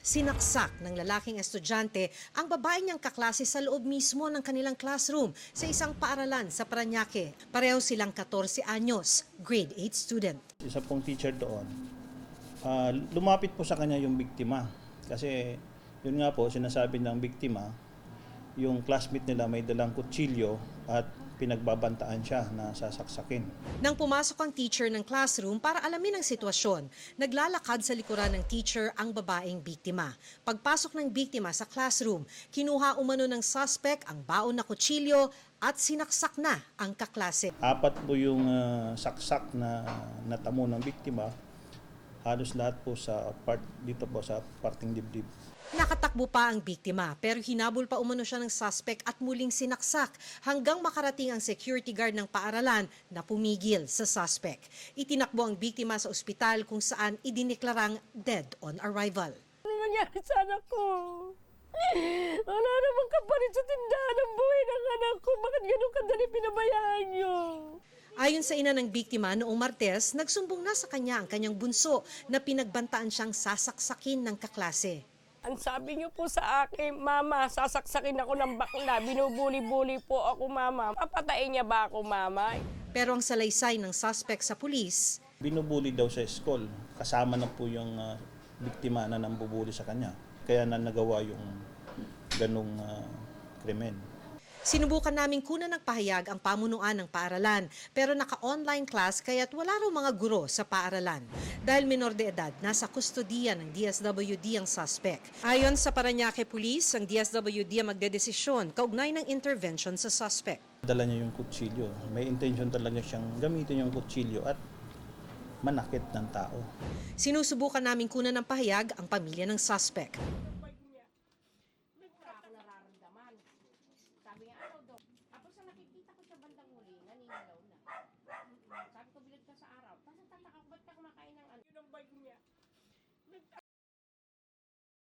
Sinaksak ng lalaking estudyante ang babae niyang kaklase sa loob mismo ng kanilang classroom sa isang paaralan sa Parañaque. Pareho silang 14 anyos, grade 8 student. Isa pong teacher doon, lumapit po sa kanya yung biktima. Kasi yun nga po, sinasabi ng biktima, yung classmate nila may dalang kutsilyo at pinagbabantaan siya na sasaksakin. Nang pumasok ang teacher ng classroom para alamin ang sitwasyon, naglalakad sa likuran ng teacher ang babaeng biktima. Pagpasok ng biktima sa classroom, kinuha umano ng suspect ang baon na kutsilyo at sinaksak na ang kaklase. 4 po yung saksak na natamo ng biktima, halos lahat po sa dito po sa parting dibdib. Nakatakbo pa ang biktima pero hinabol pa umano siya ng suspect at muling sinaksak hanggang makarating ang security guard ng paaralan na pumigil sa suspect. Itinakbo ang biktima sa ospital kung saan idineklarang dead on arrival. Ano nangyari sa anak ko? Wala namang kapalit sa tindahan ng buhay ng anak ko. Bakit ganun kadali pinabayaan niyo? Ayon sa ina ng biktima, noong Martes, nagsumbong na sa kanya ang kanyang bunso na pinagbantaan siyang sasaksakin ng kaklase. Ang sabi niyo po sa akin, Mama, sasaksakin ako ng bakla. Binubuli-buli po ako, Mama. Papatayin niya ba ako, Mama? Pero ang salaysay ng suspect sa pulis, Binubuli daw sa school, kasama na po yung biktima na nambubuli sa kanya. Kaya na nagawa yung ganong krimen. sinubukan naming kunan ng pahayag ang pamunuan ng paaralan pero naka-online class kaya't wala raw mga guro sa paaralan. Dahil minor de edad, nasa kustodiya ng DSWD ang suspect. Ayon sa Parañaque Police, ang DSWD ang magdedesisyon kaugnay ng intervention sa suspect. Dala niya yung kutsilyo. May intention talaga siyang gamitin yung kutsilyo at manakit ng tao. Sinusubukan naming kunan ng pahayag ang pamilya ng suspect. Sabi nga araw daw. Tapos sa nakikita ko sa bandang huli, naninilaw na. Sabi ko, bilad ka sa araw. Tapos tataka ko, ba't ka kumakain ng ano? Yun ang bag niya.